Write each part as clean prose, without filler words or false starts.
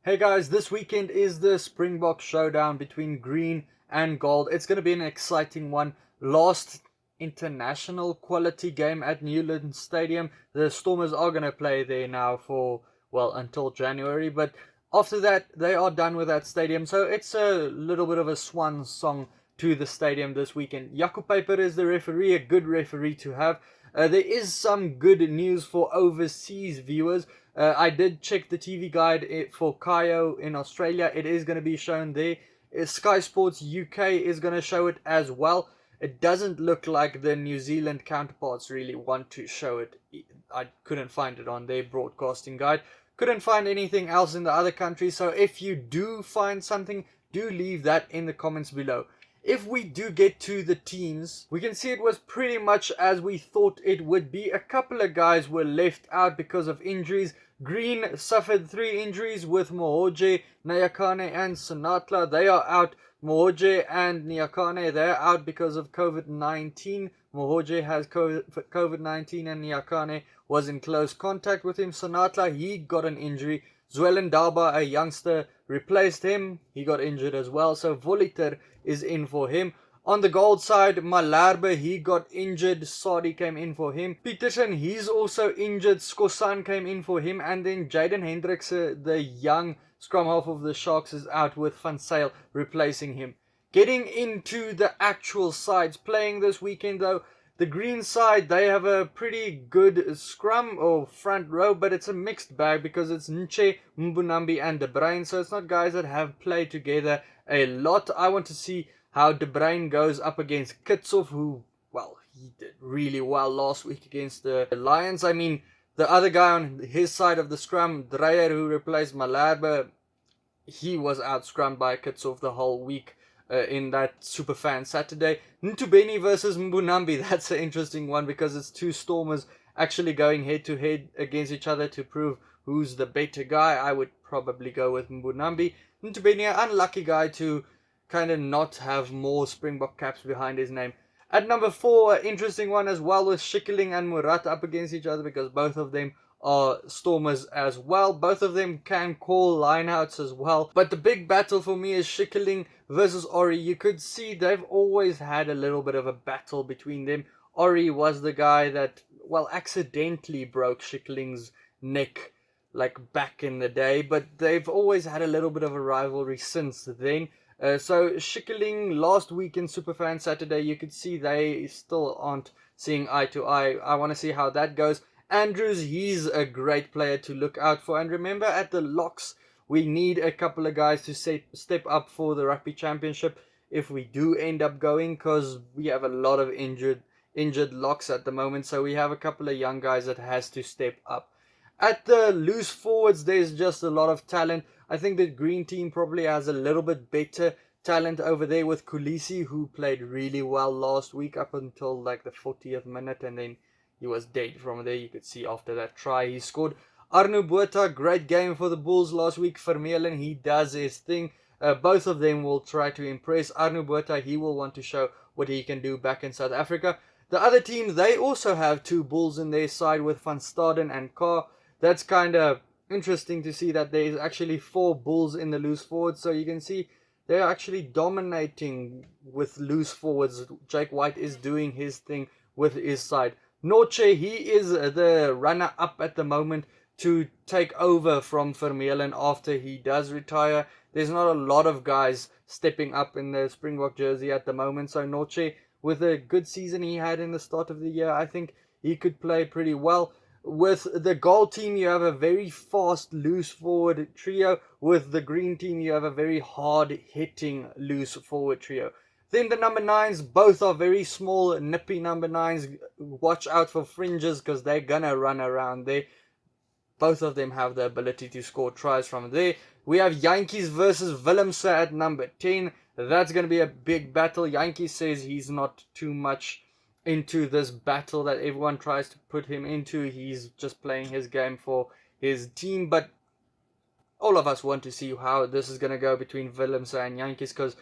Hey guys, this weekend is the Springbok Showdown between green and gold. It's going to be an exciting one. Last international quality game at Newland Stadium. The Stormers are going to play there now for, well, until January. But after that, they are done with that stadium. So it's a little bit of a swan song to the stadium this weekend. Jaco Peyper is the referee, a good referee to have. There is some good news for overseas viewers. I did check the TV guide for Kayo in Australia. It is going to be shown there. Sky Sports UK is going to show it as well. It doesn't look like the New Zealand counterparts really want to show it. I couldn't find it on their broadcasting guide. Couldn't find anything else in the other countries. So if you do find something, do leave that in the comments below. If we do get to the teams, we can see it was pretty much as we thought it would be. A couple of guys were left out because of injuries. Green suffered 3 injuries with Mohoje, Nyakane and Sonatla. They are out. Mohoje and Nyakane, they're out because of COVID-19. Mohoje has COVID-19 and Nyakane was in close contact with him. Sonatla, he got an injury. Zwellen Daba, a youngster, replaced him. He got injured as well. So Voliter is in for him. On the gold side, Malherbe, he got injured. Sadi came in for him. Peterson, he's also injured. Skosan came in for him. And then Jaden Hendricks, the young scrum half of the Sharks, is out with Van Sail replacing him. Getting into the actual sides playing this weekend though, the green side, they have a pretty good scrum or front row, but it's a mixed bag because it's Nche, Mbunambi and De Bruin. So it's not guys that have played together a lot. I want to see how De Bruin goes up against Kitshoff, who, well, he did really well last week against the Lions. I mean, the other guy on his side of the scrum, Dreyer, who replaced Malherbe, he was out-scrummed by Kitshoff the whole week. In that Superfan Saturday. Ntubeni versus Mbunambi, that's an interesting one because it's two Stormers actually going head to head against each other to prove who's the better guy. I would probably go with Mbunambi. Ntubeni, an unlucky guy to kind of not have more Springbok caps behind his name. At number 4, an interesting one as well with Schikkeling and Murat up against each other because both of them are Stormers as well. Both of them can call lineouts as well. But the big battle for me is Schikkeling versus Ori. You could see they've always had a little bit of a battle between them. Ori was the guy that, well, accidentally broke Schikkeling's neck like back in the day. But they've always had a little bit of a rivalry since then. So Schikkeling last week in Superfan Saturday, you could see they still aren't seeing eye to eye. I want to see how that goes. Andrews, he's a great player to look out for. And remember, at the locks, we need a couple of guys to step up for the Rugby Championship if we do end up going, because we have a lot of injured locks at the moment. So we have a couple of young guys that has to step up. At the loose forwards, there's just a lot of talent. I think the green team probably has a little bit better talent over there with Kulisi, who played really well last week up until like the 40th minute, and then he was dead from there. You could see after that try he scored. Arno Botha, great game for the Bulls last week. Vermeulen, he does his thing. Both of them will try to impress. Arno Botha, he will want to show what he can do back in South Africa. The other team, they also have 2 Bulls in their side with Van Staden and Carr. That's kind of interesting to see that there's actually 4 Bulls in the loose forwards. So you can see they're actually dominating with loose forwards. Jake White is doing his thing with his side. Noche, he is the runner-up at the moment to take over from Vermeulen after he does retire. There's not a lot of guys stepping up in the Springbok jersey at the moment. So Noche, with a good season he had in the start of the year, I think he could play pretty well. With the gold team, you have a very fast loose forward trio. With the green team, you have a very hard-hitting loose forward trio. Then the number 9s, both are very small, nippy number 9s. Watch out for fringes because they're going to run around there. Both of them have the ability to score tries from there. We have Yankees versus Willemse at number 10. That's going to be a big battle. Yankees says he's not too much into this battle that everyone tries to put him into. He's just playing his game for his team. But all of us want to see how this is going to go between Willemse and Yankees because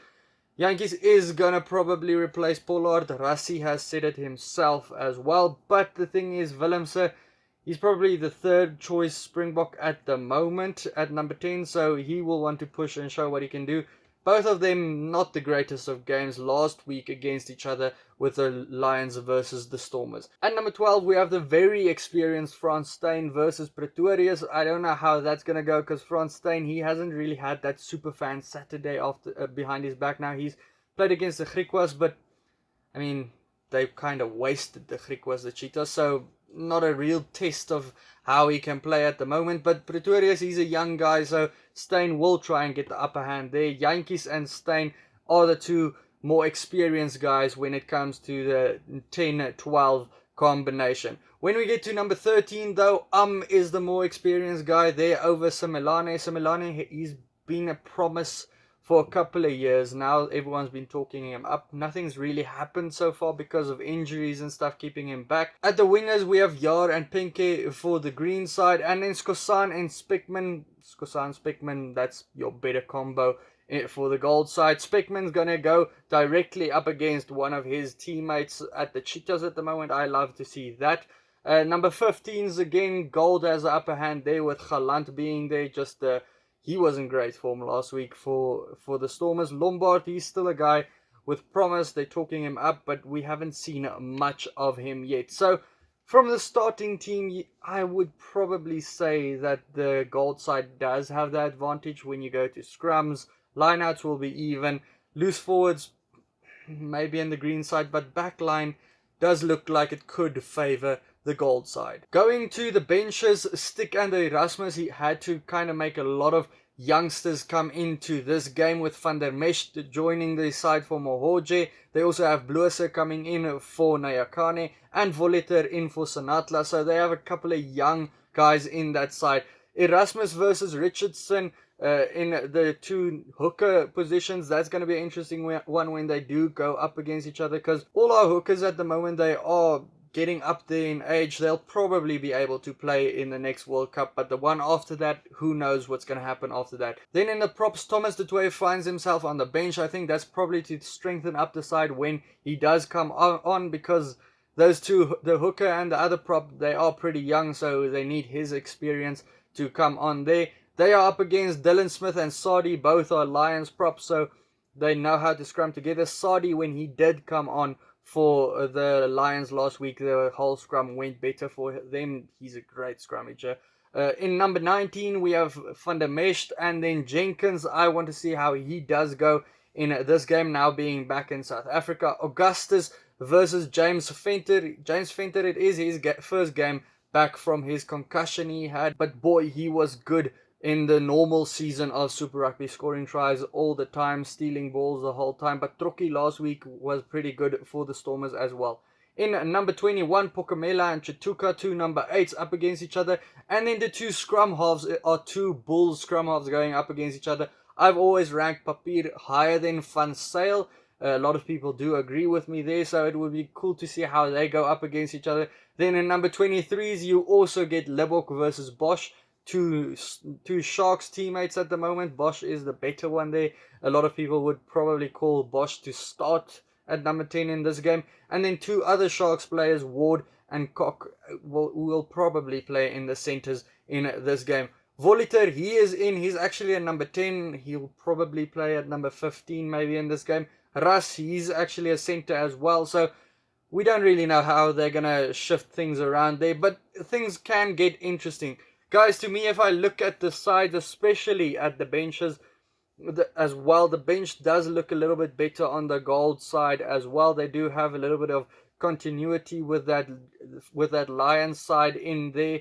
Yankees is going to probably replace Pollard. Rassie has said it himself as well. But the thing is, Willemse, He's probably the third choice Springbok at the moment at number 10, so he will want to push and show what he can do. Both of them not the greatest of games last week against each other with the Lions versus the Stormers. At number 12, we have the very experienced Frans Steyn versus Pretorius. I don't know how that's going to go because Frans Steyn, he hasn't really had that super fan Saturday after behind his back. Now he's played against the Griquas, but I mean, they've kind of wasted the Griquas, the Cheetahs, so not a real test of how he can play at the moment. But Pretorius, he's a young guy, so Steyn will try and get the upper hand there. Jantjies and Steyn are the two more experienced guys when it comes to the 10-12 combination. When we get to number 13, though, is the more experienced guy there over Simelane. Simelane, he's been a promise for a couple of years now. Everyone's been talking him up. Nothing's really happened so far because of injuries and stuff keeping him back. At the wingers, we have Yar and Penke for the green side, and then Skosan and Spekman. Skosan, Spekman, that's your better combo for the gold side. Spekman's gonna go directly up against one of his teammates at the Cheetahs at the moment. I love to see that. Number 15's again, gold has the upper hand there with Galant being there. Just he was in great form last week for the Stormers. Lombard, he's still a guy with promise. They're talking him up, but we haven't seen much of him yet. So from the starting team, I would probably say that the gold side does have the advantage when you go to scrums. Lineouts will be even. Loose forwards, maybe in the green side, but backline does look like it could favour the gold side. Going to the benches, Stick and Erasmus, he had to kind of make a lot of youngsters come into this game with Van der Mesh joining the side for Mohoje. They also have Bloose coming in for Nayakane and Voliter in for Sanatla. So they have a couple of young guys in that side. Erasmus versus Richardson in the two hooker positions. That's going to be an interesting one when they do go up against each other, because all our hookers at the moment, they are getting up there in age. They'll probably be able to play in the next World Cup, but the one after that, who knows what's going to happen after that. Then in the props, Thomas du Toit finds himself on the bench. I think that's probably to strengthen up the side when he does come on, because those two, the hooker and the other prop, they are pretty young, so they need his experience to come on there. They are up against Dylan Smith and Sadi. Both are Lions props, so they know how to scrum together. Sadi, when he did come on for the Lions last week, the whole scrum went better for them. He's a great scrummager. In number 19, we have Van der Mesh and then Jenkins. I want to see how he does go in this game now being back in South Africa. Augustus versus James Venter. James Venter, it is his first game back from his concussion he had, but boy, he was good in the normal season of Super Rugby, scoring tries all the time, stealing balls the whole time. But Troki last week was pretty good for the Stormers as well. In number 21, Pokamela and Chituka, two number 8s up against each other. And then the two scrum halves are two Bulls scrum halves going up against each other. I've always ranked Papier higher than Van Sail. A lot of people do agree with me there, so it would be cool to see how they go up against each other. Then in number 23s, you also get Lebok versus Bosch. Two Sharks teammates at the moment. Bosch is the better one there. A lot of people would probably call Bosch to start at number 10 in this game. And then two other Sharks players, Ward and Cock, will probably play in the centers in this game. Voliter, he is in. He's actually at number 10. He'll probably play at number 15 maybe in this game. Ras, he's actually a center as well. So we don't really know how they're going to shift things around there. But things can get interesting. Guys, to me, if I look at the sides, especially at the benches as well, the bench does look a little bit better on the gold side as well. They do have a little bit of continuity with that Lions side in there.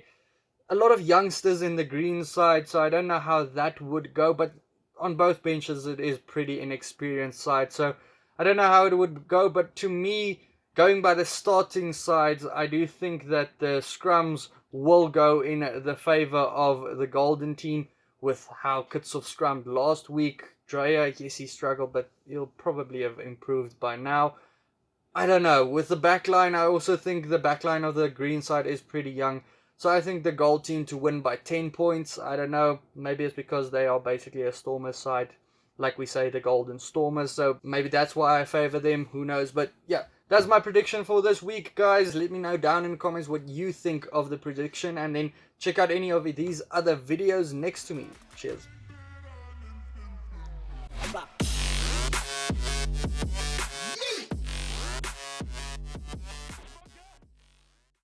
A lot of youngsters in the green side, so I don't know how that would go. But on both benches, it is pretty inexperienced side. So I don't know how it would go. But to me, going by the starting sides, I do think that the scrums will go in the favour of the golden team with how Kitsov scrummed last week. Dreyer, yes, he struggled, but he'll probably have improved by now. I don't know. With the backline, I also think the backline of the green side is pretty young. So I think the gold team to win by 10 points. I don't know. Maybe it's because they are basically a Stormers side. Like we say, the Golden Stormers. So maybe that's why I favour them. Who knows? But yeah, That's my prediction for this week, guys. Let me know down in the comments what you think of the prediction, and then check out any of these other videos next to me. Cheers.